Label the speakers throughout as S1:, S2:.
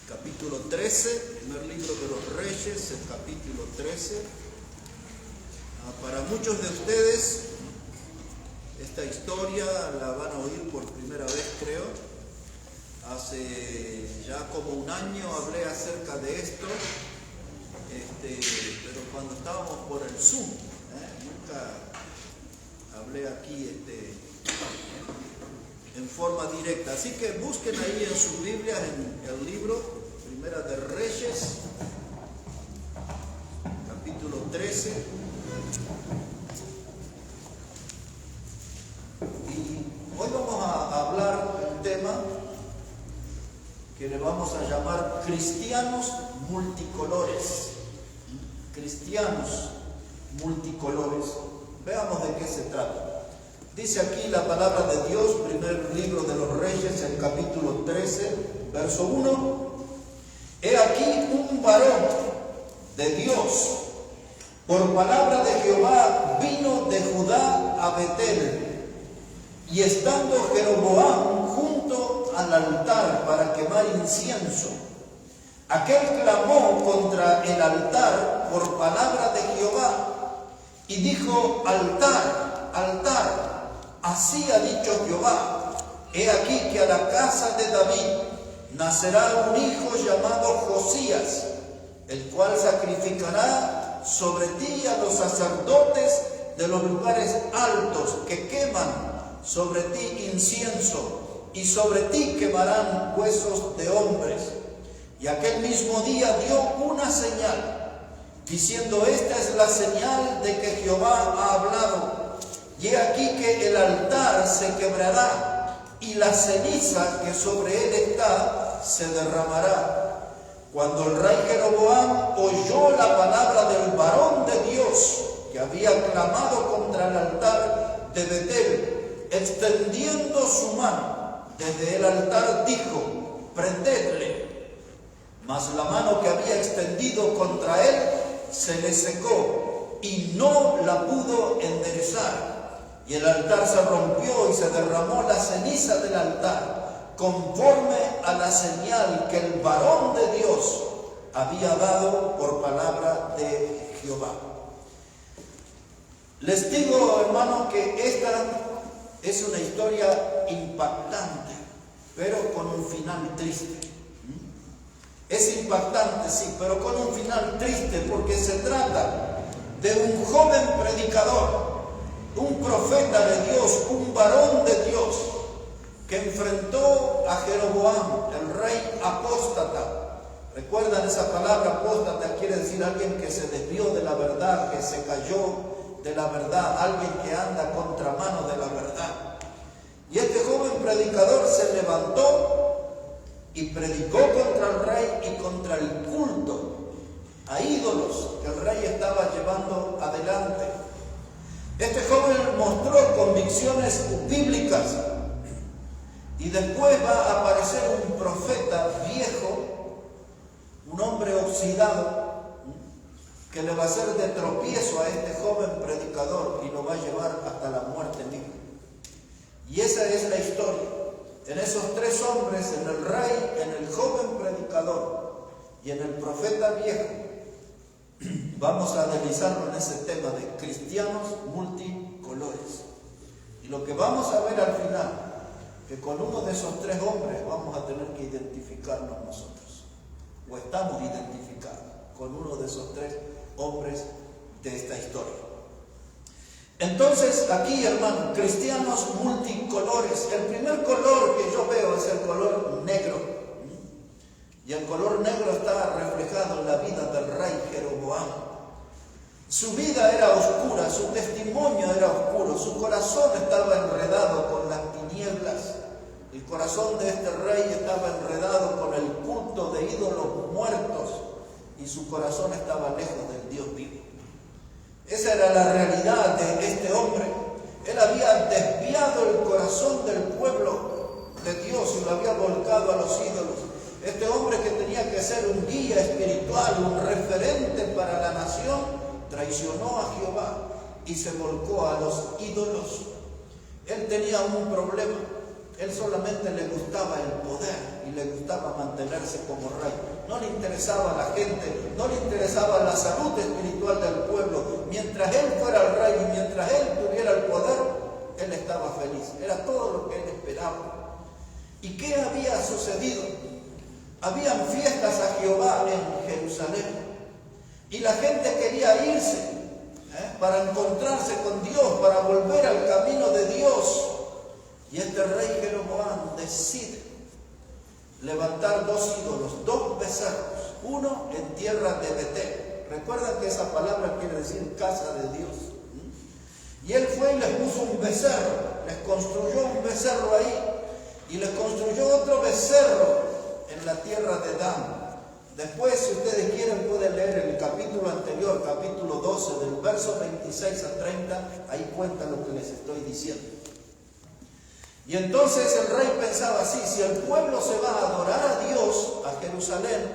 S1: capítulo 13, primer libro de los Reyes, el capítulo 13. Para muchos de ustedes esta historia la van a oír por primera vez, creo. Hace ya como un año hablé acerca de esto, pero cuando estábamos por el Zoom, nunca hablé aquí en forma directa. Así que busquen ahí en sus Biblias, en el libro Primera de Reyes, capítulo 13. Y hoy vamos a hablar de un tema que le vamos a llamar cristianos multicolores. Cristianos multicolores. Veamos de qué se trata. Dice aquí la palabra de Dios, primer libro de los Reyes, el capítulo 13, verso 1. He aquí un varón de Dios, por palabra de Jehová, vino de Judá a Betel, y estando Jeroboam junto al altar para quemar incienso, aquel clamó contra el altar por palabra de Jehová, y dijo: altar, altar, así ha dicho Jehová, he aquí que a la casa de David nacerá un hijo llamado Josías, el cual sacrificará sobre ti a los sacerdotes de los lugares altos que queman sobre ti incienso, y sobre ti quemarán huesos de hombres. Y aquel mismo día dio una señal, diciendo: esta es la señal de que Jehová ha hablado. Y he aquí que el altar se quebrará, y la ceniza que sobre él está se derramará. Cuando el rey Jeroboam oyó la palabra del varón de Dios que había clamado contra el altar de Betel, extendiendo su mano desde el altar, dijo: prendedle. Mas la mano que había extendido contra él se le secó y no la pudo enderezar. Y el altar se rompió y se derramó la ceniza del altar, conforme a la señal que el varón de Dios había dado por palabra de Jehová. Les digo, hermanos, que esta es una historia impactante, pero con un final triste. Es impactante, sí, pero con un final triste, porque se trata de un joven predicador, un profeta de Dios, un varón de Dios, que enfrentó a Jeroboam, el rey apóstata. ¿Recuerdan esa palabra apóstata? Quiere decir alguien que se desvió de la verdad, que se cayó de la verdad, alguien que anda contramano de la verdad. Y este joven predicador se levantó y predicó contra el rey y contra el culto a ídolos que el rey estaba llevando adelante. Este joven mostró convicciones bíblicas, y después va a aparecer un profeta viejo, un hombre oxidado, que le va a hacer de tropiezo a este joven predicador y lo va a llevar hasta la muerte misma. Y esa es la historia. En esos tres hombres, en el rey, en el joven predicador y en el profeta viejo, vamos a analizarlo en ese tema de cristianos multicolores. Y lo que vamos a ver al final, que con uno de esos tres hombres vamos a tener que identificarnos nosotros, o estamos identificados con uno de esos tres hombres de esta historia. Entonces, aquí, hermanos, cristianos multicolores. El primer color que yo veo es el color negro. Y el color negro está reflejado en la vida del rey Jeroboam. Su vida era oscura, su testimonio era oscuro, su corazón estaba enredado con las tinieblas. El corazón de este rey estaba enredado con el culto de ídolos muertos, y su corazón estaba lejos del Dios vivo. Esa era la realidad de este hombre. Él había desviado el corazón del pueblo de Dios y lo había volcado a los ídolos. Este hombre, que tenía que ser un guía espiritual, un referente para la nación, traicionó a Jehová y se volcó a los ídolos. Él tenía un problema. Él solamente le gustaba el poder y le gustaba mantenerse establecerse como rey. No le interesaba a la gente, no le interesaba la salud espiritual del pueblo. Mientras él fuera el rey y mientras él tuviera el poder, él estaba feliz. Era todo lo que él esperaba. ¿Y qué había sucedido? Habían fiestas a Jehová en Jerusalén. Y la gente quería irse para encontrarse con Dios, para volver al camino de Dios. Y este rey Jeroboam decide levantar dos ídolos, dos becerros, uno en tierra de Betel. Recuerdan que esa palabra quiere decir casa de Dios. Y él fue y les puso un becerro, les construyó un becerro ahí y les construyó otro becerro en la tierra de Dan. Después, si ustedes quieren, pueden leer el capítulo anterior, capítulo 12, del verso 26 a 30, ahí cuenta lo que les estoy diciendo. Y entonces el rey pensaba así: si el pueblo se va a adorar a Dios, a Jerusalén,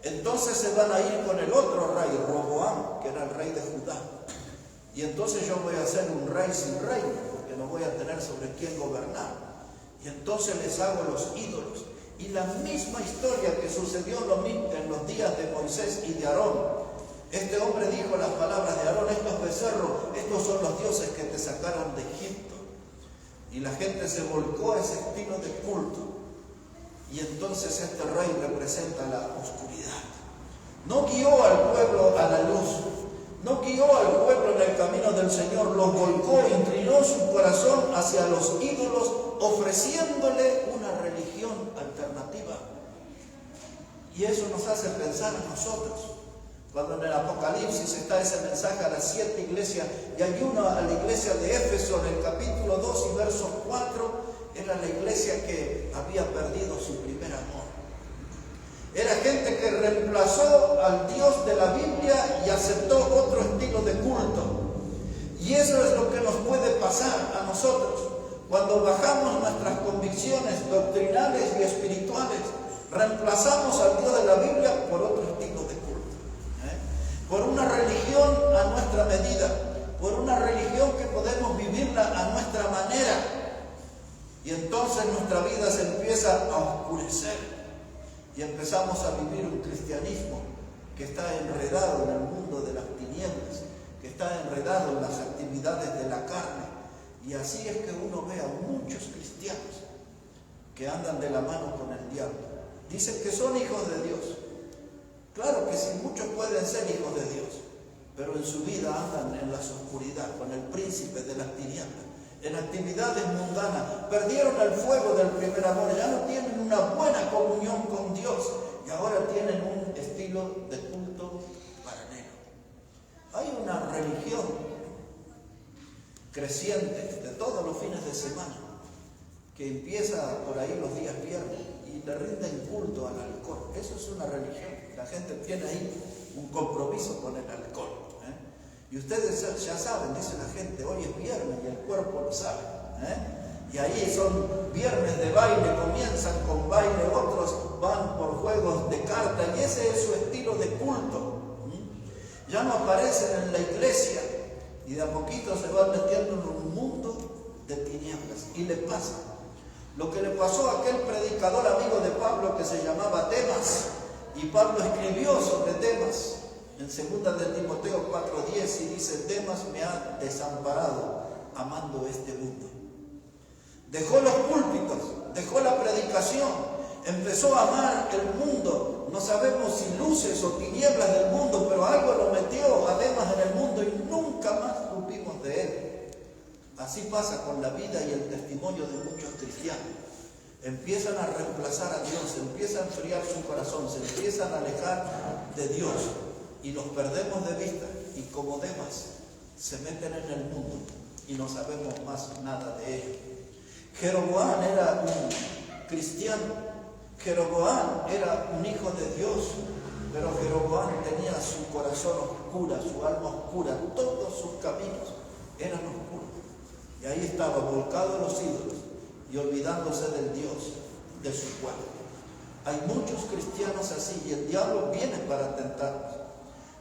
S1: entonces se van a ir con el otro rey, Roboam, que era el rey de Judá. Y entonces yo voy a ser un rey sin reino, porque no voy a tener sobre quién gobernar. Y entonces les hago los ídolos. Y la misma historia que sucedió en los días de Moisés y de Aarón. Este hombre dijo las palabras de Aarón: estos becerros, estos son los dioses que te sacaron de Egipto. Y la gente se volcó a ese estilo de culto. Y entonces este rey representa la oscuridad. No guió al pueblo a la luz. No guió al pueblo en el camino del Señor. Los volcó, inclinó su corazón hacia los ídolos, ofreciéndole una religión alternativa. Y eso nos hace pensar a nosotros. Cuando en el Apocalipsis está ese mensaje a las 7 iglesias, y hay una a la iglesia de Éfeso en el capítulo 2 y verso 4, era la iglesia que había perdido su primer amor. Era gente que reemplazó al Dios de la Biblia y aceptó otro estilo de culto. Y eso es lo que nos puede pasar a nosotros cuando bajamos nuestras convicciones doctrinales y espirituales. Reemplazamos al Dios de la Biblia por otro estilo de culto. Por una religión a nuestra medida, por una religión que podemos vivirla a nuestra manera. Y entonces nuestra vida se empieza a oscurecer y empezamos a vivir un cristianismo que está enredado en el mundo de las tinieblas, que está enredado en las actividades de la carne. Y así es que uno ve a muchos cristianos que andan de la mano con el diablo. Dicen que son hijos de Dios. Claro que sí, muchos pueden ser hijos de Dios, pero en su vida andan en la oscuridad, con el príncipe de las tinieblas, en actividades mundanas. Perdieron el fuego del primer amor, ya no tienen una buena comunión con Dios y ahora tienen un estilo de culto paralelo. Hay una religión creciente de todos los fines de semana que empieza por ahí los días viernes y le rinden culto al alcohol. Eso es una religión. La gente tiene ahí un compromiso con el alcohol. Y ustedes ya saben, dice la gente, hoy es viernes y el cuerpo lo sabe. Y ahí son viernes de baile, comienzan con baile, otros van por juegos de cartas y ese es su estilo de culto. Ya no aparecen en la iglesia y de a poquito se van metiendo en un mundo de tinieblas. Y le pasa lo que le pasó a aquel predicador amigo de Pablo que se llamaba Demas. Y Pablo escribió sobre Demas en 2 de Timoteo 4:10 y dice: Demas me ha desamparado amando este mundo. Dejó los púlpitos, dejó la predicación, empezó a amar el mundo. No sabemos si luces o tinieblas del mundo, pero algo lo metió a Demas en el mundo y nunca más supimos de él. Así pasa con la vida y el testimonio de muchos cristianos. Empiezan a reemplazar a Dios, empieza a enfriar su corazón, se empiezan a alejar de Dios y los perdemos de vista. Y como Demas, se meten en el mundo y no sabemos más nada de ello. Jeroboam era un cristiano, Jeroboam era un hijo de Dios, pero Jeroboam tenía su corazón oscuro, su alma oscura, todos sus caminos eran oscuros. Y ahí estaba volcado en los ídolos y olvidándose del Dios de su pueblo. Hay muchos cristianos así y el diablo viene para tentarnos.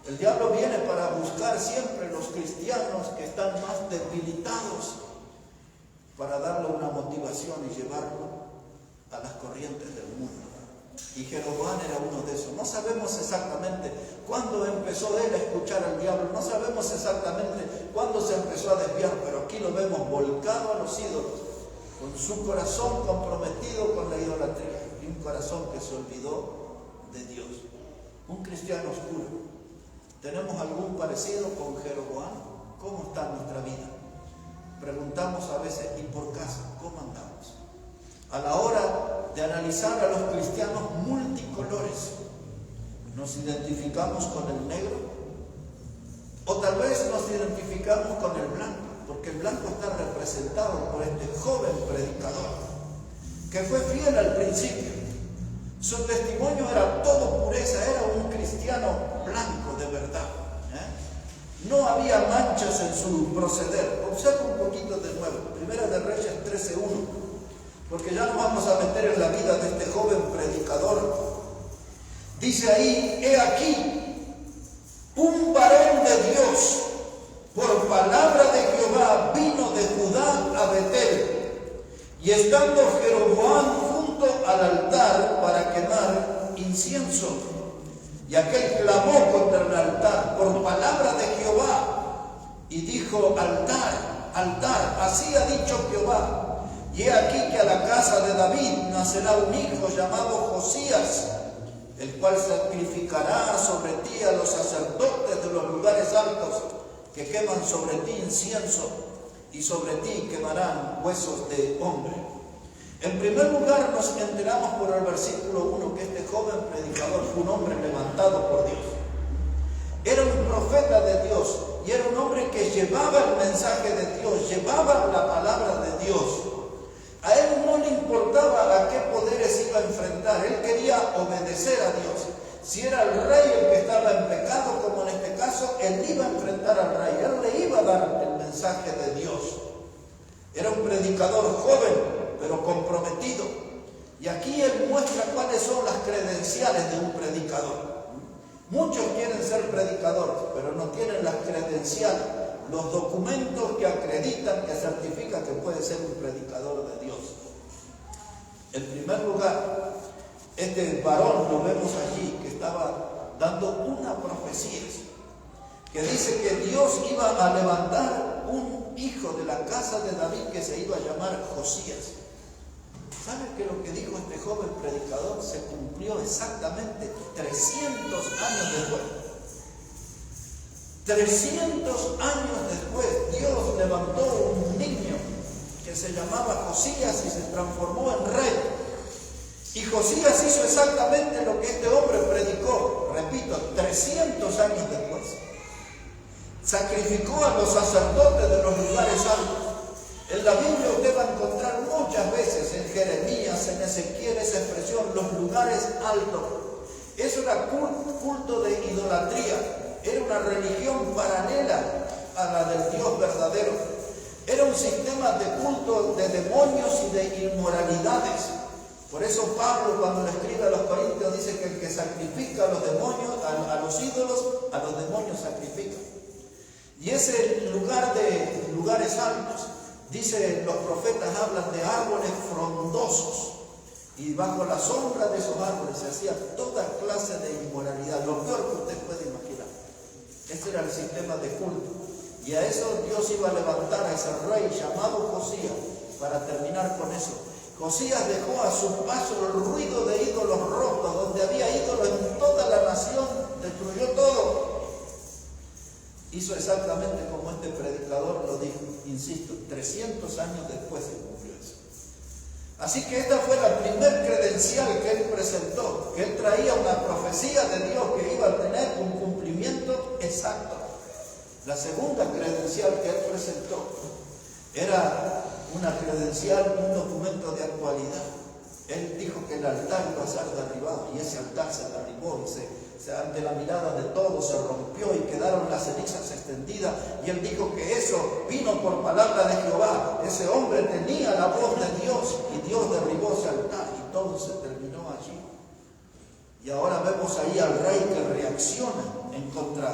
S1: El diablo viene para buscar siempre los cristianos que están más debilitados para darle una motivación y llevarlo a las corrientes del mundo. Y Jeroboam era uno de esos. No sabemos exactamente cuándo empezó él a escuchar al diablo, no sabemos exactamente cuándo se empezó a desviar, pero aquí lo vemos volcado a los ídolos, con su corazón comprometido con la idolatría, y un corazón que se olvidó de Dios. Un cristiano oscuro. ¿Tenemos algún parecido con Jeroboam? ¿Cómo está nuestra vida? Preguntamos a veces, ¿y por casa? ¿Cómo andamos? A la hora de analizar a los cristianos multicolores, ¿nos identificamos con el negro? O tal vez nos identificamos con el blanco, porque el blanco está representado por este joven predicador, que fue fiel al principio. Su testimonio era todo pureza, era un cristiano blanco de verdad. No había manchas en su proceder. Observa un poquito de nuevo, Primera de Reyes 13:1, porque ya nos vamos a meter en la vida de este joven predicador. Dice ahí, he aquí, un varón de Dios, por palabra de Jehová, vino de Judá a Betel, y estando Jeroboam junto al altar para quemar incienso, y aquel clamó contra el altar por palabra de Jehová, y dijo, altar, altar, así ha dicho Jehová, y he aquí que a la casa de David nacerá un hijo llamado Josías, el cual sacrificará sobre ti a los sacerdotes de los lugares altos, que queman sobre ti incienso, y sobre ti quemarán huesos de hombre. En primer lugar nos enteramos por el versículo 1 que este joven predicador fue un hombre levantado por Dios. Era un profeta de Dios y era un hombre que llevaba el mensaje de Dios, llevaba la palabra de Dios. A él no le importaba a qué poderes iba a enfrentar, él quería obedecer a Dios. Si era el rey el que estaba en pecado, como en este caso, él iba a enfrentar al rey, él le iba a dar el mensaje de Dios. Era un predicador joven, pero comprometido. Y aquí él muestra cuáles son las credenciales de un predicador. Muchos quieren ser predicadores, pero no tienen las credenciales, los documentos que acreditan, que certifican que puede ser un predicador de Dios. En primer lugar, este varón lo vemos allí, que estaba dando una profecía, que dice que Dios iba a levantar un hijo de la casa de David que se iba a llamar Josías. ¿Sabe que lo que dijo este joven predicador se cumplió exactamente 300 años después? 300 años después, Dios levantó un niño que se llamaba Josías y se transformó en rey. Y Josías hizo exactamente lo que este hombre predicó, repito, 300 años después. Sacrificó a los sacerdotes de los lugares altos. En la Biblia usted va a encontrar muchas veces, en Jeremías, en Ezequiel, esa expresión, los lugares altos. Eso era culto de idolatría, era una religión paralela a la del Dios verdadero. Era un sistema de culto de demonios y de inmoralidades. Por eso Pablo, cuando le escribe a los Corintios, dice que el que sacrifica a los demonios, a los ídolos, a los demonios sacrifica. Y ese lugar de lugares altos, dice, los profetas hablan de árboles frondosos, y bajo la sombra de esos árboles se hacía toda clase de inmoralidad, lo peor que usted puede imaginar. Ese era el sistema de culto. Y a eso Dios iba a levantar a ese rey llamado Josías para terminar con eso. Josías dejó a su paso el ruido de ídolos rotos, donde había ídolos en toda la nación, destruyó todo. Hizo exactamente como este predicador lo dijo, insisto, 300 años después se cumplió eso. Así que esta fue la primer credencial que él presentó, que él traía una profecía de Dios que iba a tener un cumplimiento exacto. La segunda credencial que él presentó era una credencial, un documento de actualidad. Él dijo que el altar iba a ser derribado, y ese altar se derribó y ante la mirada de todos se rompió y quedaron las cenizas extendidas, y él dijo que eso vino por palabra de Jehová. Ese hombre tenía la voz de Dios y Dios derribó ese altar y todo se terminó allí. Y ahora vemos ahí al rey que reacciona en contra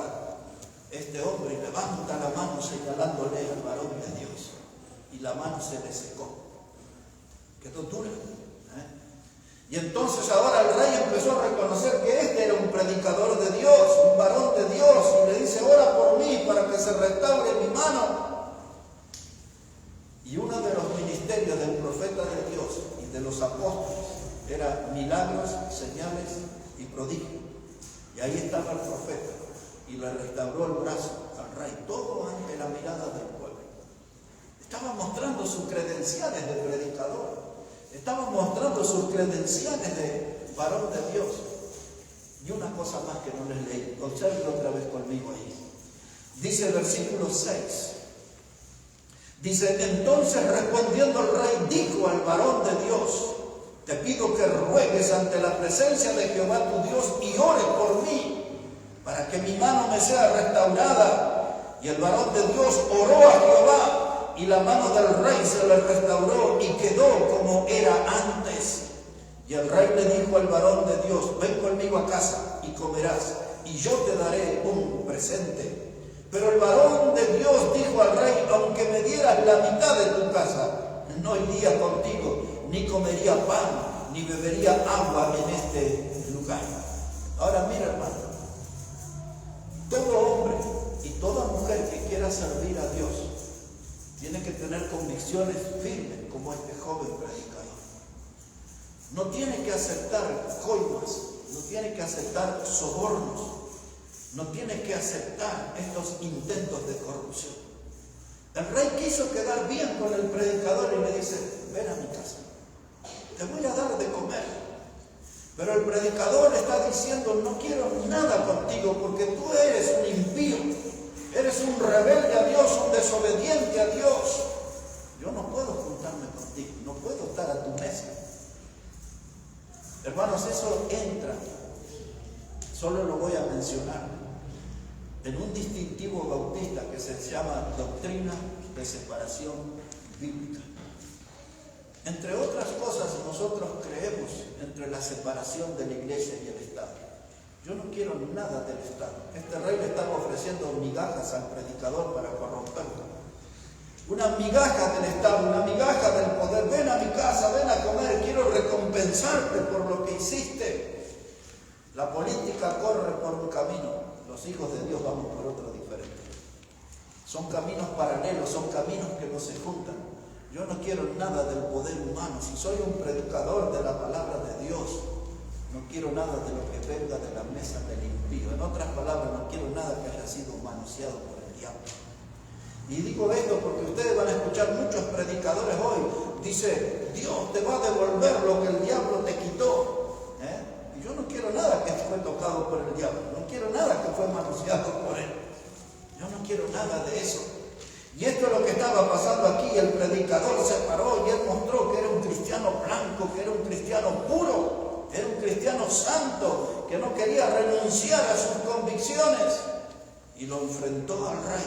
S1: de este hombre y levanta la mano señalándole al varón de Dios, y la mano se le secó, quedó dura. Y entonces ahora el rey empezó a reconocer que este era un predicador de Dios, un varón de Dios, y le dice: ora por mí para que se restaure mi mano. Y uno de los ministerios del profeta de Dios y de los apóstoles era milagros, señales y prodigios. Y ahí estaba el profeta y le restauró el brazo al rey, todo ante la mirada del pueblo. Estaba mostrando sus credenciales de predicador, estaba mostrando sus credenciales de varón de Dios. Y una cosa más que no les leí, observen otra vez conmigo ahí. Dice el versículo 6. Dice: entonces respondiendo el rey dijo al varón de Dios: te pido que ruegues ante la presencia de Jehová tu Dios y ores por mí, para que mi mano me sea restaurada. Y el varón de Dios oró a Jehová, y la mano del rey se le restauró y quedó como era antes. Y el rey le dijo al varón de Dios: ven conmigo a casa y comerás, y yo te daré un presente. Pero el varón de Dios dijo al rey: aunque me dieras la mitad de tu casa, no iría contigo, ni comería pan, ni bebería agua en este lugar. Ahora mira, hermano, todo hombre y toda mujer que quiera servir a Dios tiene que tener convicciones firmes como este joven predicador. No tiene que aceptar coimas, no tiene que aceptar sobornos, no tiene que aceptar estos intentos de corrupción. El rey quiso quedar bien con el predicador y le dice: ven a mi casa, te voy a dar de comer. Pero el predicador está diciendo: no quiero nada contigo porque tú eres un impío, eres un rebelde a Dios, un desobediente a Dios. Yo no puedo juntarme contigo, no puedo estar a tu mesa. Hermanos, eso entra, solo lo voy a mencionar, en un distintivo bautista que se llama doctrina de separación bíblica. Entre otras cosas, nosotros creemos entre la separación de la iglesia y el Estado. Yo no quiero nada del Estado. Este rey le estaba ofreciendo migajas al predicador para corromperlo. Una migaja del Estado, una migaja del poder. Ven a mi casa, ven a comer, quiero recompensarte por lo que hiciste. La política corre por un camino, los hijos de Dios vamos por otro diferente. Son caminos paralelos, son caminos que no se juntan. Yo no quiero nada del poder humano. Si soy un predicador de la palabra de Dios, no quiero nada de lo que venga de la mesa del impío. En otras palabras, no quiero nada que haya sido manoseado por el diablo. Y digo esto porque ustedes van a escuchar muchos predicadores hoy. Dice: Dios te va a devolver lo que el diablo te quitó. Y yo no quiero nada que fue tocado por el diablo. No quiero nada que fue manoseado por él. Yo no quiero nada de eso. Y esto es lo que estaba pasando aquí. El predicador se paró y él mostró que era un cristiano blanco, que era un cristiano puro, era un cristiano santo, que no quería renunciar a sus convicciones. Y lo enfrentó al rey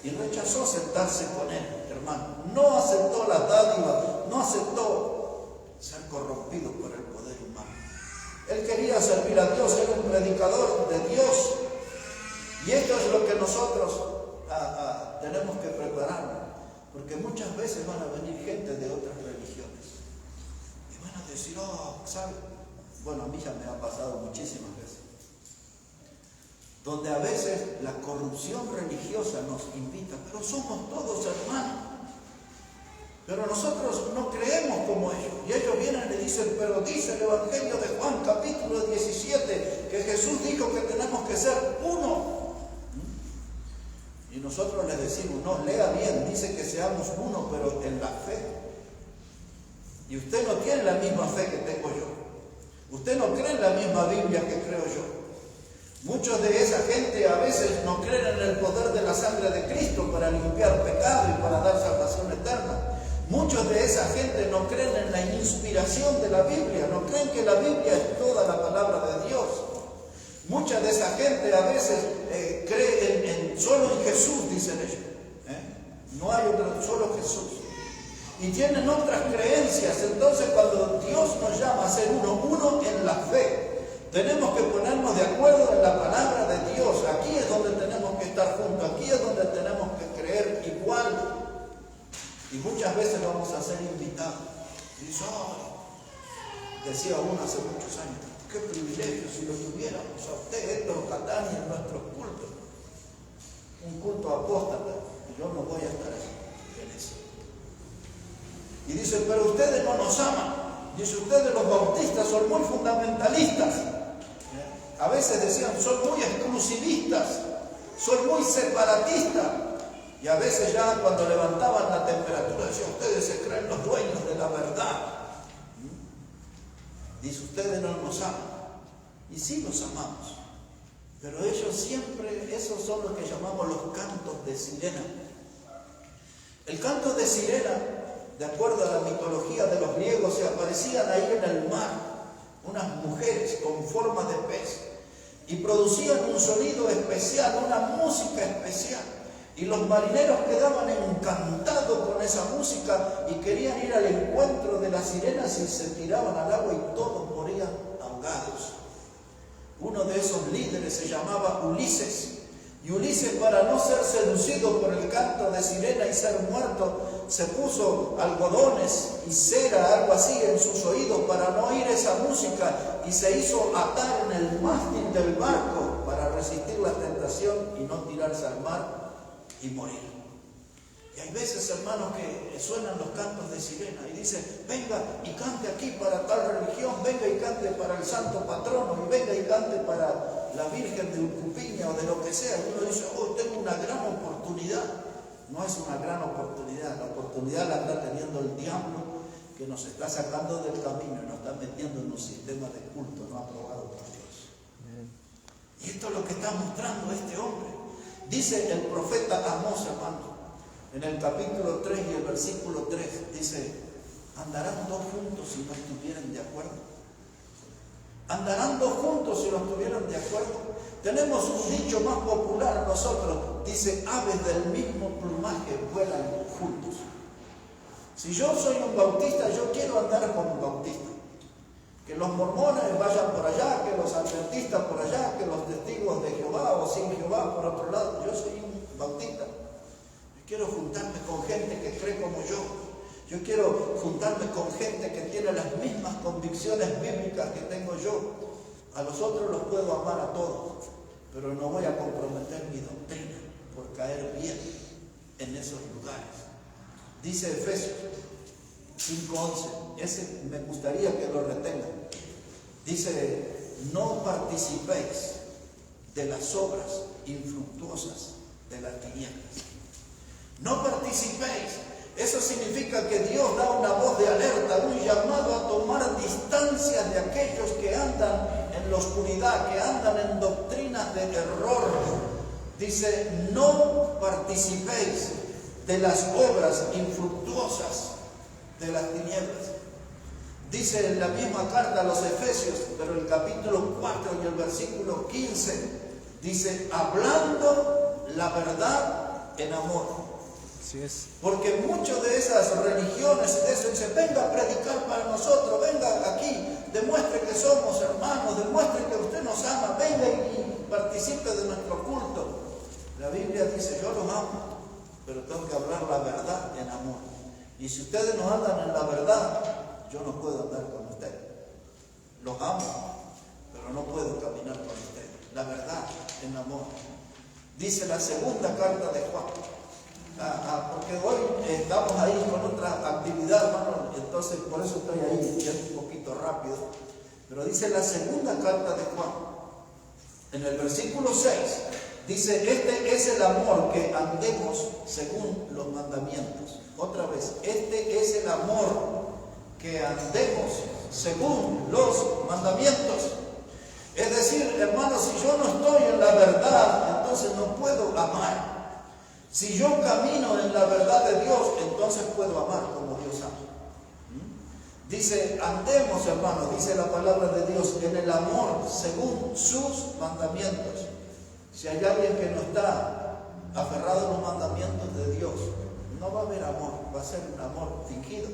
S1: y rechazó sentarse con él, hermano. No aceptó la dádiva, no aceptó ser corrompido por el poder humano. Él quería servir a Dios, era un predicador de Dios. Y esto es lo que nosotros tenemos que prepararnos, porque muchas veces van a venir gente de otras religiones y van a decir: ¿sabe? Bueno, a mí ya me ha pasado muchísimas veces, donde a veces la corrupción religiosa nos invita, pero somos todos hermanos. Pero nosotros no creemos como ellos. Y ellos vienen y le dicen: pero dice el Evangelio de Juan, capítulo 17, que Jesús dijo que tenemos que ser uno. Y nosotros les decimos: no, lea bien, dice que seamos uno, pero en la fe. Y usted no tiene la misma fe que tengo yo. Usted no cree en la misma Biblia que creo yo. Muchos de esa gente a veces no creen en el poder de la sangre de Cristo para limpiar pecado y para dar salvación eterna. Muchos de esa gente no creen en la inspiración de la Biblia, no creen que la Biblia es toda la palabra de Dios. Mucha de esa gente a veces cree solo en Jesús, dicen ellos. No hay otro, solo Jesús. Y tienen otras creencias. Entonces, cuando Dios nos llama a ser uno en la fe, tenemos que ponernos de acuerdo en la palabra de Dios. Aquí es donde tenemos que estar juntos, aquí es donde tenemos que creer igual. Y muchas veces vamos a ser invitados. Dice: decía uno hace muchos años, qué privilegio si lo tuviéramos a usted, Héctor Catania, en nuestros cultos. Un culto apóstata, yo no voy a estar en eso. Y dice, pero ustedes no nos aman. Dice, ustedes los bautistas son muy fundamentalistas. A veces decían, son muy exclusivistas, son muy separatistas. Y a veces ya cuando levantaban la temperatura decían, ustedes se creen los dueños de la verdad. Dice, ustedes no nos aman. Y sí los amamos. Pero ellos siempre, esos son los que llamamos los cantos de sirena. El canto de sirena, de acuerdo a la mitología de los griegos, se aparecían ahí en el mar unas mujeres con forma de pez y producían un sonido especial, una música especial. Y los marineros quedaban encantados con esa música y querían ir al encuentro de las sirenas y se tiraban al agua y todos morían ahogados. Uno de esos líderes se llamaba Ulises. Y Ulises, para no ser seducido por el canto de sirena y ser muerto, se puso algodones y cera, algo así, en sus oídos para no oír esa música y se hizo atar en el mástil del barco para resistir la tentación y no tirarse al mar y morir. Y hay veces, hermanos, que suenan los cantos de sirena y dicen, venga y cante aquí para tal religión, venga y cante para el santo patrono, y venga y cante para la Virgen de Urcupiña o de lo que sea. Y uno dice, oh, tengo una gran oportunidad. No es una gran oportunidad, la oportunidad la está teniendo el diablo, que nos está sacando del camino y nos está metiendo en un sistema de culto no aprobado por Dios. Y esto es lo que está mostrando este hombre. Dice el profeta Amós, hermano, en el capítulo 3 y el versículo 3, dice, ¿andarán dos juntos si no estuvieran de acuerdo? ¿Andarán dos juntos si no estuvieran de acuerdo? Tenemos un dicho más popular nosotros, dice, aves del mismo plumaje vuelan juntos. Si yo soy un bautista, yo quiero andar con un bautista. Que los mormones vayan por allá, que los adventistas por allá, que los testigos de Jehová o sin Jehová por otro lado. Yo soy un bautista. Yo quiero juntarme con gente que cree como yo. Yo quiero juntarme con gente que tiene las mismas convicciones bíblicas que tengo yo. A los otros los puedo amar a todos, pero no voy a comprometer mi doctrina por caer bien en esos lugares. Dice Efesios 5:11, ese me gustaría que lo retengan. Dice, no participéis de las obras infructuosas de las tinieblas. No participéis. Eso significa que Dios da una voz de alerta, un llamado a tomar distancia de aquellos que andan en la oscuridad, que andan en doctrinas de error. Dice, no participéis de las obras infructuosas de las tinieblas. Dice en la misma carta a los Efesios, pero el capítulo 4 y el versículo 15, dice, hablando la verdad en amor.
S2: Así es.
S1: Porque muchas de esas religiones de eso dicen, venga a predicar para nosotros, venga aquí, demuestre que somos hermanos, demuestre que usted nos ama, venga y participe de nuestro culto. La Biblia dice, yo los amo, pero tengo que hablar la verdad en amor. Y si ustedes no andan en la verdad, yo no puedo andar con ustedes. Los amo, pero no puedo caminar con ustedes. La verdad en amor. Dice la segunda carta de Juan. Porque hoy estamos ahí con otra actividad, hermano, entonces por eso estoy ahí, ya un poquito rápido. Pero dice la segunda carta de Juan, en el versículo 6, dice, este es el amor, que andemos según los mandamientos. Otra vez, este es el amor, que andemos según los mandamientos. Es decir, hermano, si yo no estoy en la verdad, entonces no puedo amar. Si yo camino en la verdad de Dios, entonces puedo amar como Dios ama. Dice, andemos, hermanos, dice la palabra de Dios, en el amor según sus mandamientos. Si hay alguien que no está aferrado a los mandamientos de Dios, no va a haber amor, va a ser un amor fingido,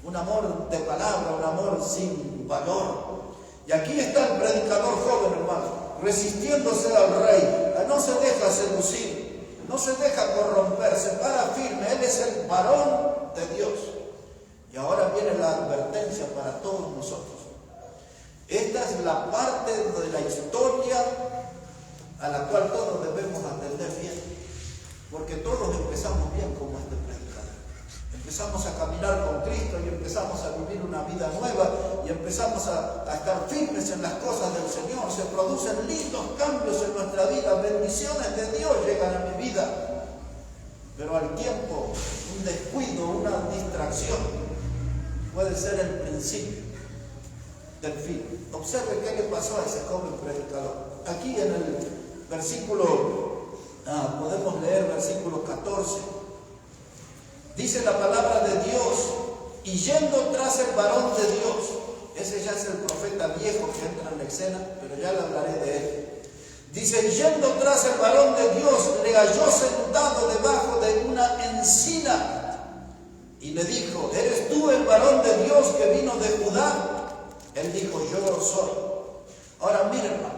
S1: un amor de palabra, un amor sin valor. Y aquí está el predicador joven, hermano, resistiéndose al rey, no se deja seducir. No se deja corromper, se para firme. Él es el varón de Dios. Y ahora viene la advertencia para todos nosotros. Esta es la parte de la historia a la cual todos debemos atender bien, porque todos empezamos bien como este predicador. Empezamos a caminar con Cristo y empezamos a vivir una vida nueva y empezamos a estar firmes en las cosas del Señor. Se producen lindos cambios en nuestra vida, bendiciones de Dios llegan a mi vida, pero al tiempo un descuido, una distracción puede ser el principio del fin. Observe qué le pasó a ese joven predicador. Aquí en el versículo, podemos leer versículo 14. Dice la palabra de Dios, y yendo tras el varón de Dios, ese ya es el profeta viejo que entra en la escena, pero ya le hablaré de él. Dice, yendo tras el varón de Dios, le halló sentado debajo de una encina, y le dijo, ¿eres tú el varón de Dios que vino de Judá? Él dijo, yo soy. Ahora miren, hermano,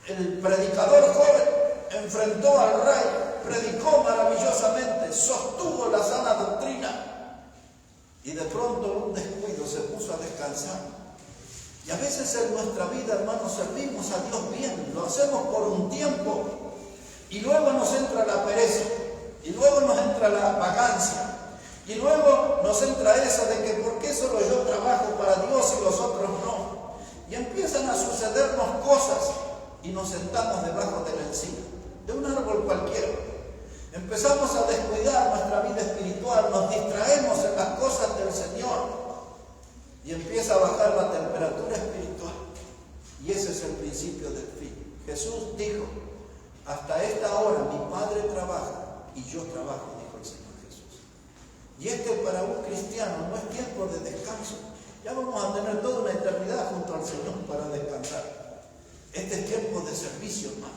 S1: el predicador joven enfrentó al rey, predicó maravillosamente, sostuvo la sana doctrina y de pronto un descuido se puso a descansar. Y a veces en nuestra vida, hermanos, servimos a Dios bien, lo hacemos por un tiempo y luego nos entra la pereza y luego nos entra la vagancia. Y luego nos entra esa de que ¿por qué solo yo trabajo para Dios y los otros no? Y empiezan a sucedernos cosas y nos sentamos debajo de la encina, de un árbol cualquiera. Empezamos a descuidar nuestra vida espiritual, nos distraemos en las cosas del Señor y empieza a bajar la temperatura espiritual. Y ese es el principio del fin. Jesús dijo, hasta esta hora mi Padre trabaja y yo trabajo. Y para un cristiano no es tiempo de descanso. Ya vamos a tener toda una eternidad junto al Señor para descansar. Este es tiempo de servicio, hermano.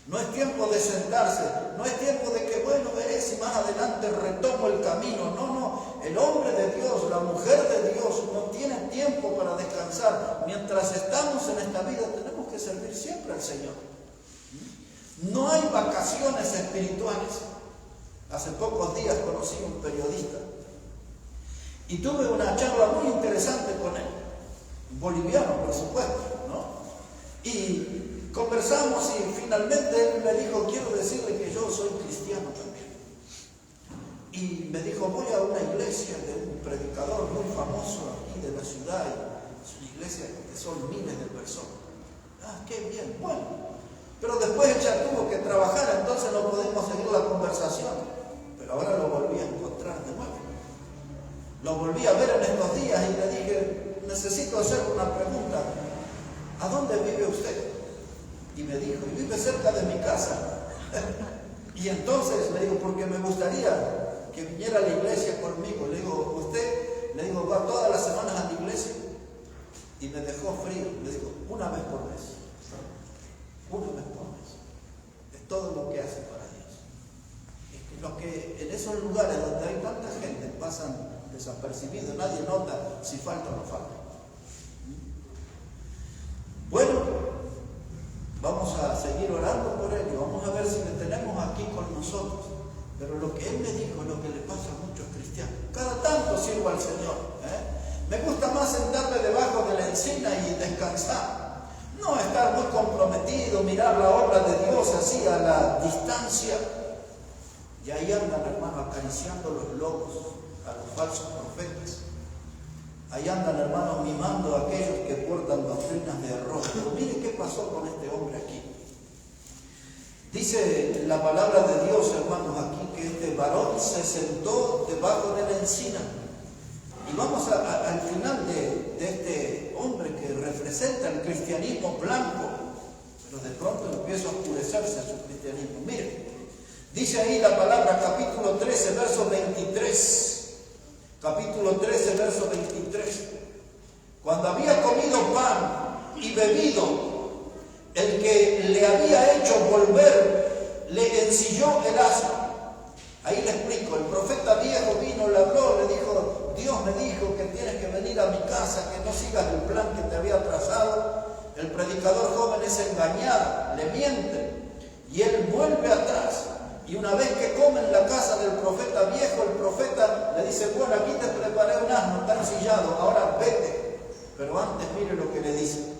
S1: No es tiempo de sentarse. No es tiempo de que, bueno, veré si más adelante retomo el camino. No. El hombre de Dios, la mujer de Dios, no tiene tiempo para descansar. Mientras estamos en esta vida, tenemos que servir siempre al Señor. No hay vacaciones espirituales. Hace pocos días conocí a un periodista y tuve una charla muy interesante con él, boliviano por supuesto, ¿no? Y conversamos y finalmente él me dijo, quiero decirle que yo soy cristiano también. Y me dijo, voy a una iglesia de un predicador muy famoso aquí de la ciudad, y es una iglesia que son miles de personas. Ah, qué bien, bueno. Pero después ella tuvo que trabajar, entonces no podemos seguir la conversación. Pero ahora lo volví a encontrar de nuevo. Lo volví a ver en estos días y le dije, necesito hacer una pregunta. ¿A dónde vive usted? Y me dijo, y vive cerca de mi casa. Y entonces le digo, porque me gustaría que viniera a la iglesia conmigo. Le digo, ¿usted? Le digo, va todas las semanas a la iglesia. Y me dejó frío. Le digo, una vez por mes. Una vez por mes. Es todo lo que hace para Dios. Es que los que en esos lugares donde hay tanta gente pasan desapercibidos, nadie nota si falta o no falta. Bueno, vamos a seguir orando por él y vamos a ver si le tenemos aquí con nosotros. Pero lo que él me dijo es lo que le pasa a muchos cristianos. Cada tanto sirvo al Señor. Me gusta más sentarme debajo de la encina y descansar. No estar muy comprometido, mirar la obra de Dios así a la distancia. Y ahí andan, hermano, acariciando los lobos, a los falsos profetas. Ahí andan, hermanos, mimando a aquellos que portan doctrinas de error. Pero mire qué pasó con este hombre aquí. Dice la palabra de Dios, hermanos, aquí que este varón se sentó debajo de la encina. Y vamos al final de este hombre que representa el cristianismo blanco, pero de pronto empieza a oscurecerse su cristianismo. Mire, dice ahí la palabra, capítulo 13, verso 23. Capítulo 13, verso 23. Cuando había comido pan y bebido, el que le había hecho volver le ensilló el asno. Ahí le explico, el profeta viejo vino, le habló, le dijo, Dios me dijo que tienes que venir a mi casa, que no sigas el plan que te había trazado. El predicador joven es engañado, le miente, y él vuelve atrás Y una vez que come en la casa del profeta viejo, el profeta le dice, bueno, aquí te preparé un asno, está ensillado, ahora vete. Pero antes mire lo que le dice.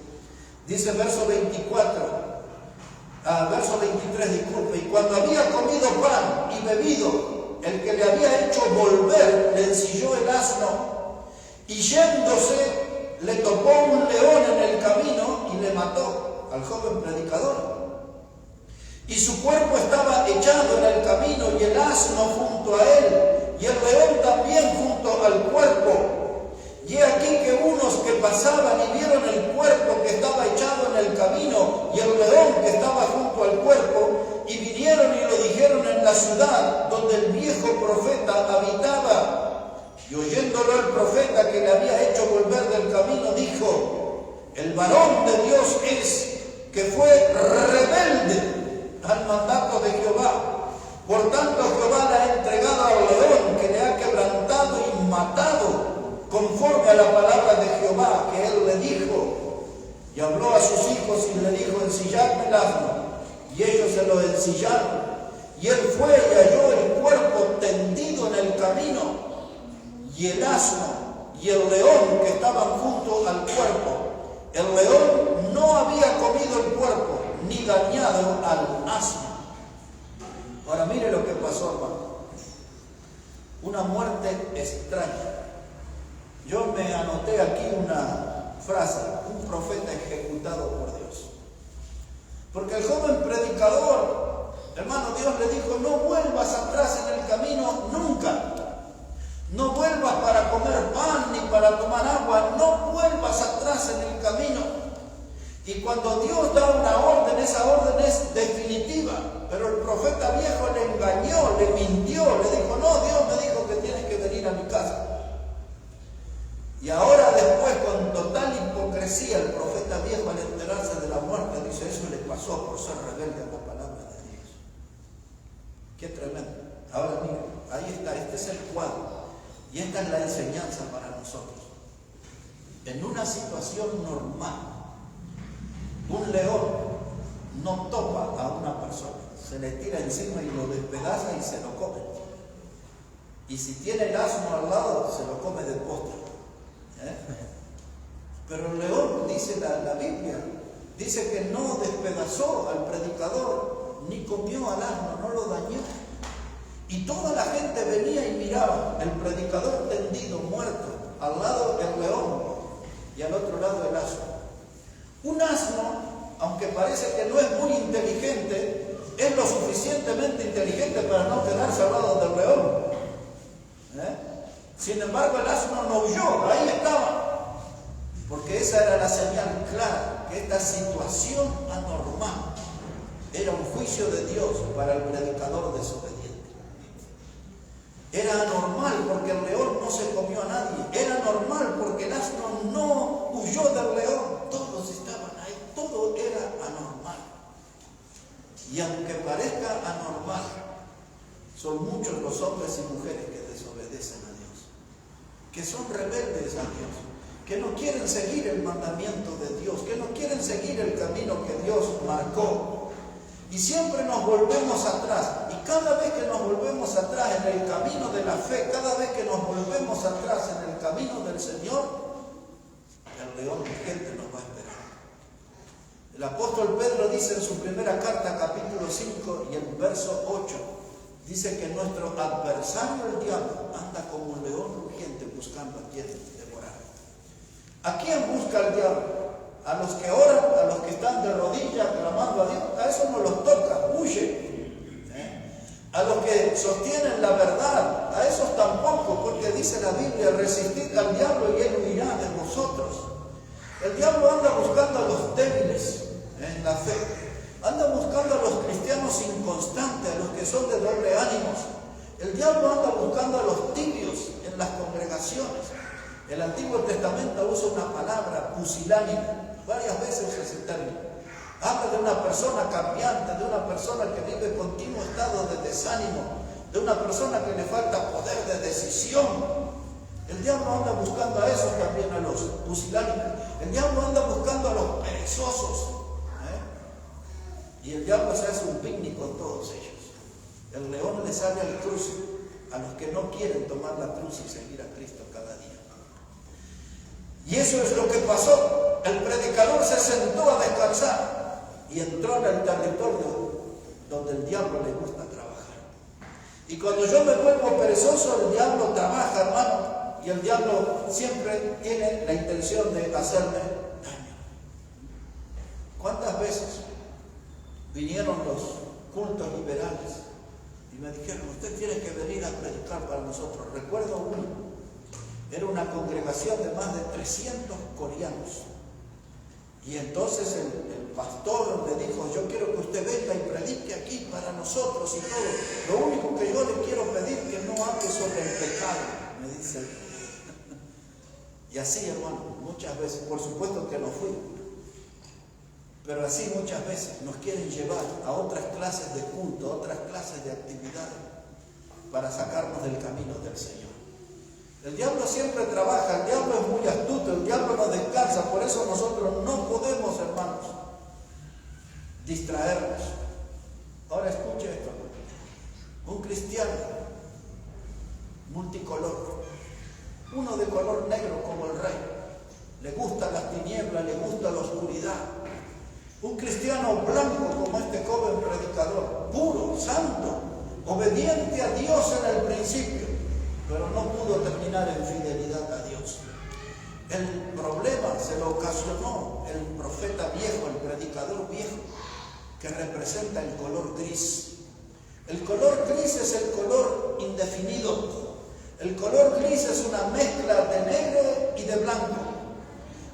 S1: Dice verso 23, disculpe, y cuando había comido pan y bebido, el que le había hecho volver le ensilló el asno, y yéndose le topó un león en el camino y le mató al joven predicador. Y su cuerpo estaba echado en el camino y el asno junto a él, y el león también junto al cuerpo. Y he aquí que unos que pasaban y vieron el cuerpo que estaba echado en el camino y el león que estaba junto al cuerpo, y vinieron y lo dijeron en la ciudad donde el viejo profeta habitaba. Y oyéndolo el profeta que le había hecho volver del camino, dijo, el varón de Dios es, que fue rebelde al mandato de Jehová. Por tanto Jehová le ha entregado al león, que le ha quebrantado y matado, conforme a la palabra de Jehová que él le dijo. Y habló a sus hijos y le dijo, ensilladme el asno. Y ellos se lo ensillaron. Y él fue y halló el cuerpo tendido en el camino, y el asno y el león que estaban junto al cuerpo. El león no había comido el cuerpo, ni dañado al asno. Ahora mire lo que pasó, hermano. Una muerte extraña. Yo me anoté aquí una frase, un profeta ejecutado por Dios. Porque el joven predicador, hermano, Dios le dijo, no vuelvas atrás en el camino nunca. No vuelvas para comer pan ni para tomar agua, no vuelvas atrás en el camino. Y cuando Dios da una orden, esa orden es definitiva. Pero el profeta viejo le engañó, le mintió, le dijo, no, Dios me dijo que tienes que venir a mi casa. Y ahora después, con total hipocresía, el profeta viejo, al enterarse de la muerte, dice, eso le pasó por ser rebelde a la palabra de Dios. Qué tremendo. Ahora mira, ahí está, este es el cuadro. Y esta es la enseñanza para nosotros. En una situación normal, un león no topa a una persona, se le tira encima y lo despedaza y se lo come. Y si tiene el asno al lado, se lo come de postre. Pero el león, dice la Biblia, dice que no despedazó al predicador, ni comió al asno, no lo dañó. Y toda la gente venía y miraba el predicador tendido, muerto, al lado el león y al otro lado el asno. Un asno, aunque parece que no es muy inteligente, es lo suficientemente inteligente para no quedarse al lado del león. Sin embargo, el asno no huyó, ahí estaba. Porque esa era la señal clara, que esta situación anormal era un juicio de Dios para el predicador desobediente. Era anormal porque el león no se comió a nadie. Era normal porque el asno no huyó del león. Todos estaban ahí, todo era anormal. Y aunque parezca anormal, son muchos los hombres y mujeres que desobedecen a Dios, que son rebeldes a Dios, que no quieren seguir el mandamiento de Dios, que no quieren seguir el camino que Dios marcó. Y siempre nos volvemos atrás. Y cada vez que nos volvemos atrás en el camino de la fe, cada vez que nos volvemos atrás en el camino del Señor, el león urgente nos va a esperar. El apóstol Pedro dice en su primera carta, capítulo 5 y el verso 8, dice que nuestro adversario, el diablo, anda como un león rugiente buscando a quien devorar. ¿A quién busca el diablo? A los que oran, a los que están de rodillas clamando a Dios, a eso no los toca, huye. A los que sostienen la verdad, a esos tampoco, porque dice la Biblia, resistid al diablo y él huirá de vosotros. El diablo anda buscando a los débiles en la fe, anda buscando a los cristianos inconstantes, a los que son de doble ánimos. El diablo anda buscando a los tibios en las congregaciones. El Antiguo Testamento usa una palabra, pusilánime. Varias veces usa ese término. Habla de una persona cambiante, de una persona que vive en continuo estado de desánimo, de una persona que le falta poder de decisión. El diablo anda buscando a esos también, a los pusilánimes. El diablo anda buscando a los perezosos. Y el diablo se hace un picnic con todos ellos. El león le sale al cruce a los que no quieren tomar la cruz y seguir a Cristo cada día. Y eso es lo que pasó. El predicador se sentó a descansar y entró en el territorio donde el diablo le gusta trabajar. Y cuando yo me vuelvo perezoso, el diablo trabaja, hermano, y el diablo siempre tiene la intención de hacerme daño. ¿Cuántas veces vinieron los cultos liberales y me dijeron, usted tiene que venir a predicar para nosotros? Recuerdo uno, era una congregación de más de 300 coreanos. Y entonces el pastor le dijo, yo quiero que usted venga y predique aquí para nosotros y todo. Lo único que yo le quiero pedir es que no hable sobre el pecado, me dice. Y así, hermano, muchas veces, por supuesto que no fui, pero así muchas veces nos quieren llevar a otras clases de culto, a otras clases de actividades, para sacarnos del camino del Señor. El diablo siempre trabaja, el diablo es muy astuto, el diablo no descansa, por eso nosotros no podemos, hermanos, distraernos. Ahora escuche esto, hermano. Un cristiano multicolor, uno de color negro como el rey, le gusta las tinieblas, le gusta la oscuridad. Un cristiano blanco como este joven predicador, puro, santo, obediente a Dios en el principio, pero no pudo terminar en fidelidad a Dios. El problema se lo ocasionó el profeta viejo, el predicador viejo, que representa el color gris. El color gris es el color indefinido. El color gris es una mezcla de negro y de blanco.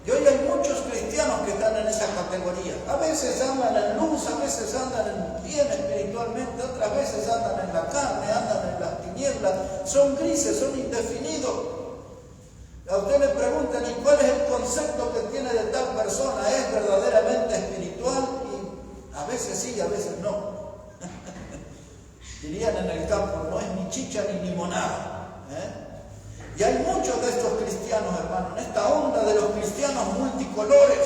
S1: Y hoy hay muchos cristianos que están en esa categoría. A veces andan en luz, a veces andan bien espiritualmente, otras veces andan en la carne, andan en las tinieblas. Son grises, son indefinidos. A usted le preguntan, ¿y cuál es el concepto que tiene de tal persona? ¿Es verdaderamente espiritual? Y a veces sí, a veces no. Dirían en el campo, no es ni chicha ni limonada. Y hay muchos de estos cristianos, hermano, en esta onda de los cristianos multicolores.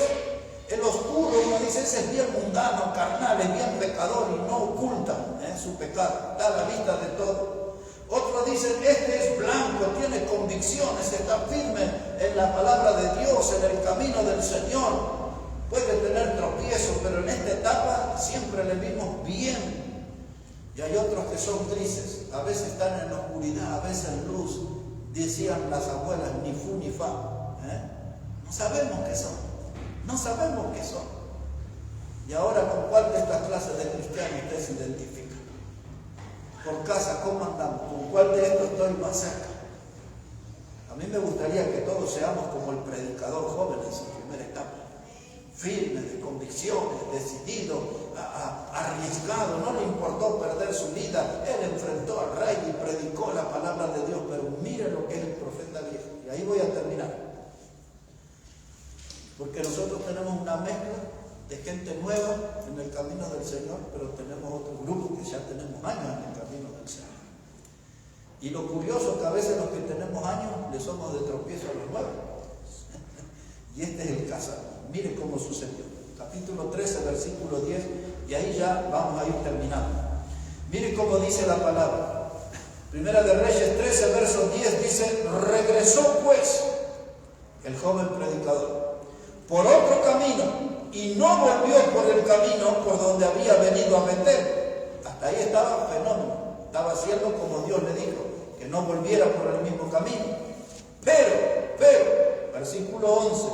S1: El oscuro, uno dice, ese es bien mundano, carnal, es bien pecador y no oculta su pecado, está a la vista de todo. Otros dicen, este es blanco, tiene convicciones, está firme en la palabra de Dios, en el camino del Señor. Puede tener tropiezos, pero en esta etapa siempre le vimos bien. Y hay otros que son grises, a veces están en la oscuridad, a veces en luz. Decían las abuelas, ni fu ni fa. No sabemos qué son, no sabemos qué son. Y ahora, ¿con cuál de estas clases de cristianos usted se identifica? Por casa, ¿cómo andamos? ¿Con cuál de estos estoy más cerca? A mí me gustaría que todos seamos como el predicador joven en su primera etapa. Firme, de convicciones, decidido, arriesgado, no le importó perder su vida. Él enfrentó al rey y predicó la palabra de Dios, pero mire lo que es el profeta viejo. Y ahí voy a terminar. Porque nosotros tenemos una mezcla de gente nueva en el camino del Señor, pero tenemos otro grupo que ya tenemos años en el camino del Señor. Y lo curioso es que a veces los que tenemos años le somos de tropiezo a los nuevos. Y este es el caso. Mire cómo sucedió. Capítulo 13, versículo 10, y ahí ya vamos a ir terminando. Mire cómo dice la palabra. Primera de Reyes 13, verso 10 dice, regresó pues el joven predicador por otro camino y no volvió por el camino por donde había venido a Betel. Hasta ahí estaba fenómeno. Estaba haciendo como Dios le dijo, que no volviera por el mismo camino. Pero, versículo 11,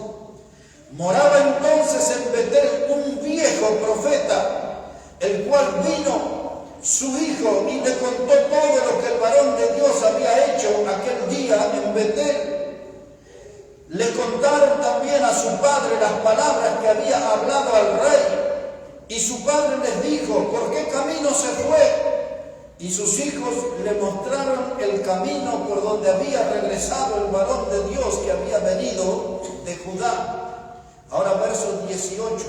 S1: moraba entonces en Betel un viejo profeta, el cual vino su hijo y le contó todo lo que el varón de Dios había hecho aquel día en Betel. Le contaron también a su padre las palabras que había hablado al rey. Y su padre les dijo, ¿por qué camino se fue? Y sus hijos le mostraron el camino por donde había regresado el varón de Dios que había venido de Judá. Ahora verso 18.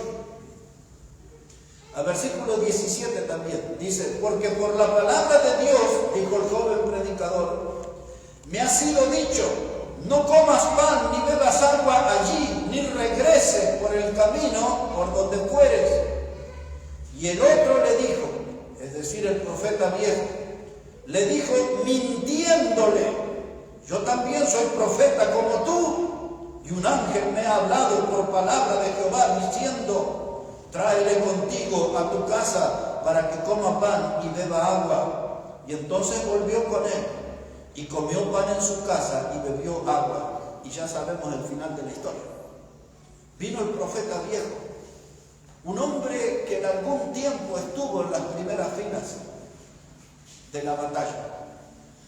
S1: Al versículo 17 también dice, porque por la palabra de Dios, dijo el joven predicador, me ha sido dicho, no comas pan ni bebas agua allí, ni regreses por el camino por donde fueres. Y el otro le dijo, es decir, el profeta viejo, le dijo mintiéndole: yo también soy profeta como tú, y un ángel me ha hablado por palabra de Jehová diciendo: tráele contigo a tu casa para que coma pan y beba agua. Y entonces volvió con él y comió pan en su casa y bebió agua. Y ya sabemos el final de la historia. Vino el profeta viejo, un hombre que en algún tiempo estuvo en las primeras filas de la batalla.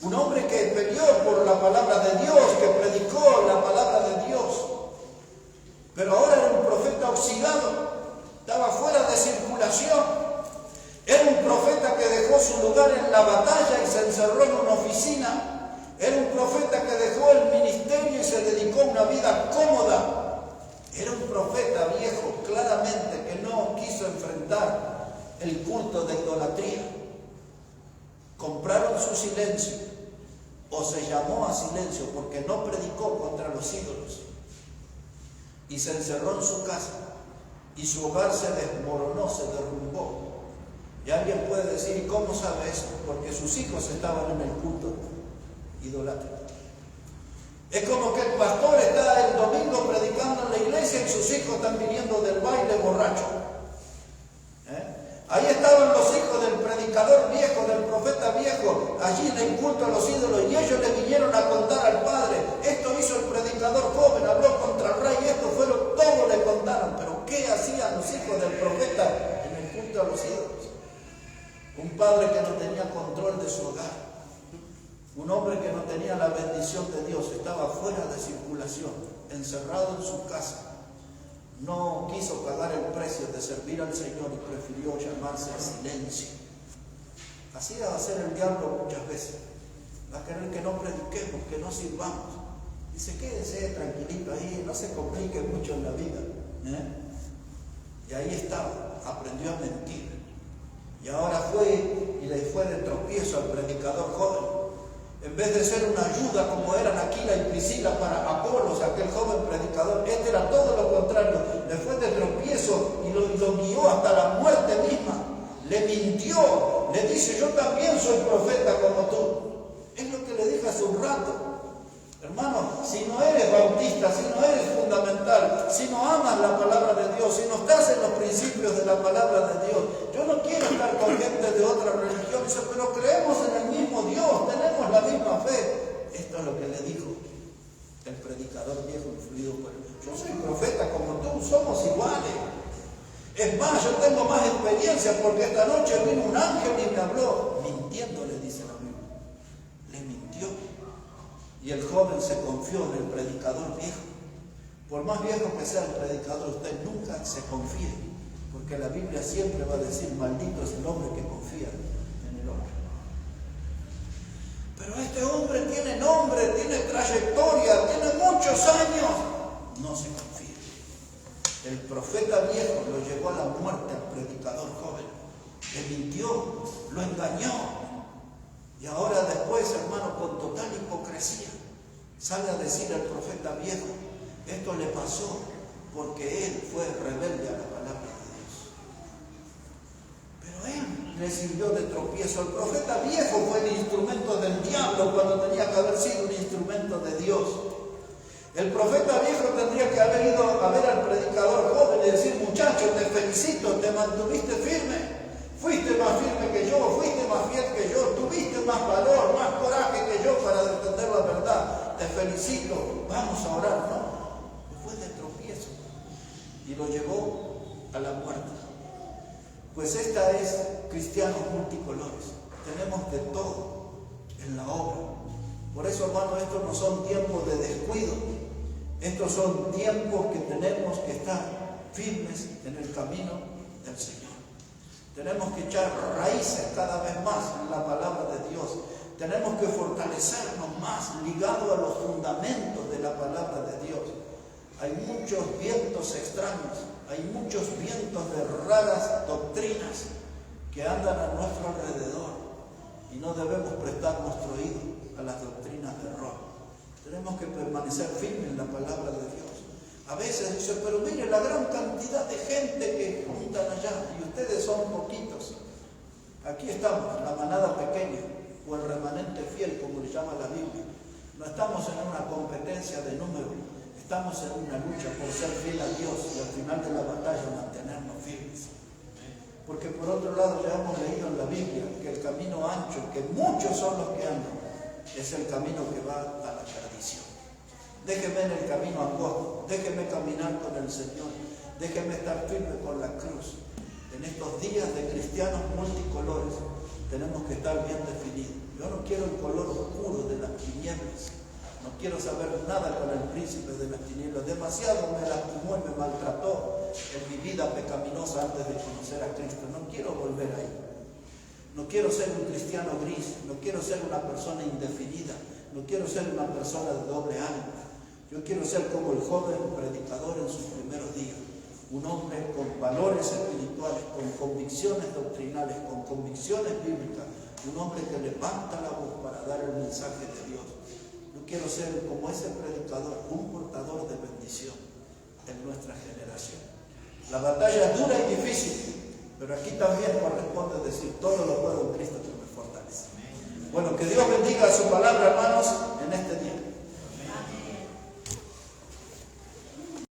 S1: Un hombre que peleó por la palabra de Dios, que predicó la palabra de Dios. Pero ahora era un profeta oxidado, estaba fuera de circulación. Era un profeta que dejó su lugar en la batalla y se encerró en una oficina. Era un profeta que dejó el ministerio y se dedicó a una vida cómoda. Era un profeta viejo, claramente, que no quiso enfrentar el culto de idolatría. Compraron su silencio, o se llamó a silencio, porque no predicó contra los ídolos. Y se encerró en su casa, y su hogar se desmoronó, se derrumbó. Y alguien puede decir: ¿y cómo sabe eso? Porque sus hijos estaban en el culto idolátrico. Es como que el pastor está el domingo predicando en la iglesia y sus hijos están viniendo del baile borracho. Ahí estaban los hijos del predicador viejo, del profeta viejo, allí en el culto a los ídolos, y ellos le vinieron a contar al padre: esto hizo el predicador joven, habló contra el rey, esto fue todo le contaron. Pero ¿qué hacían los hijos del profeta en el culto a los ídolos? Un padre que no tenía control de su hogar, un hombre que no tenía la bendición de Dios, estaba fuera de circulación, encerrado en su casa. No quiso pagar el precio de servir al Señor y prefirió llamarse a silencio. Así va a ser el diablo muchas veces. Va a querer que no prediquemos, que no sirvamos. Dice: quédese tranquilito ahí, no se complique mucho en la vida. Y ahí estaba, aprendió a mentir. Y ahora fue y le fue de tropiezo al predicador joven. En vez de ser una ayuda como eran Aquila y Priscila para Apolos, aquel joven predicador, este era todo lo contrario. Le fue de tropiezo y lo guió hasta la muerte misma. Le mintió, le dice: yo también soy profeta como tú. Es lo que le dije hace un rato. Hermano, si no eres bautista, si no eres fundamental, si no amas la palabra de Dios, si no estás en los principios de la palabra de Dios, yo no quiero estar con gente de otra religión, pero creemos en el mismo Dios, tenemos la misma fe. Esto es lo que le dijo el predicador viejo influido por él: yo soy profeta como tú, somos iguales. Es más, yo tengo más experiencia porque esta noche vino un ángel y me habló. Mintiendo, le dice la Biblia. Le mintió. Y el joven se confió en el predicador viejo. Por más viejo que sea el predicador, usted nunca se confíe, porque la Biblia siempre va a decir: maldito es el hombre que confía en el hombre. Pero este hombre tiene nombre, tiene trayectoria, tiene muchos años. No se confíe. El profeta viejo lo llevó a la muerte al predicador joven. Le mintió, lo engañó. Y ahora después, hermano, con total hipocresía, sale a decir al profeta viejo: esto le pasó porque él fue rebelde a la palabra de Dios. Pero él le sirvió de tropiezo. El profeta viejo fue el instrumento del diablo cuando tenía que haber sido un instrumento de Dios. El profeta viejo tendría que haber ido a ver al predicador joven y decir: muchacho, te felicito, te mantuviste firme. Fuiste más firme que yo, fuiste más fiel que yo, tuviste más valor, más coraje que yo para defender la verdad. Te felicito, vamos a orar. No, fue de tropiezo y lo llevó a la muerte. Pues esta es cristianos multicolores. Tenemos de todo en la obra. Por eso, hermano, estos no son tiempos de descuido. Estos son tiempos que tenemos que estar firmes en el camino del Señor. Tenemos que echar raíces cada vez más en la palabra de Dios. Tenemos que fortalecernos más ligados a los fundamentos de la palabra de Dios. Hay muchos vientos extraños, hay muchos vientos de raras doctrinas que andan a nuestro alrededor y no debemos prestar nuestro oído a las doctrinas de error. Tenemos que permanecer firmes en la palabra de Dios. A veces dice: pero mire la gran cantidad de gente que juntan allá y ustedes son poquitos. Aquí estamos, la manada pequeña, o el remanente fiel, como le llama la Biblia. No estamos en una competencia de número, estamos en una lucha por ser fiel a Dios y al final de la batalla mantenernos firmes. Porque por otro lado ya hemos leído en la Biblia que el camino ancho, que muchos son los que andan, es el camino que va a la perdición. Déjeme en el camino angosto, déjeme caminar con el Señor, déjeme estar firme con la cruz. En estos días de cristianos multicolores tenemos que estar bien definidos. Yo no quiero el color oscuro de las tinieblas, no quiero saber nada con el príncipe de las tinieblas. Demasiado me lastimó y me maltrató en mi vida pecaminosa antes de conocer a Cristo. No quiero volver ahí. No quiero ser un cristiano gris, no quiero ser una persona indefinida, no quiero ser una persona de doble ánimo. Yo quiero ser como el joven predicador en sus primeros días, un hombre con valores espirituales, con convicciones doctrinales, con convicciones bíblicas, un hombre que levanta la voz para dar el mensaje de Dios. Yo quiero ser como ese predicador, un portador de bendición en nuestra generación. La batalla es dura y difícil, pero aquí también corresponde decir, todo lo puedo en Cristo que me fortalece. Bueno, que Dios bendiga su palabra, hermanos, en este día.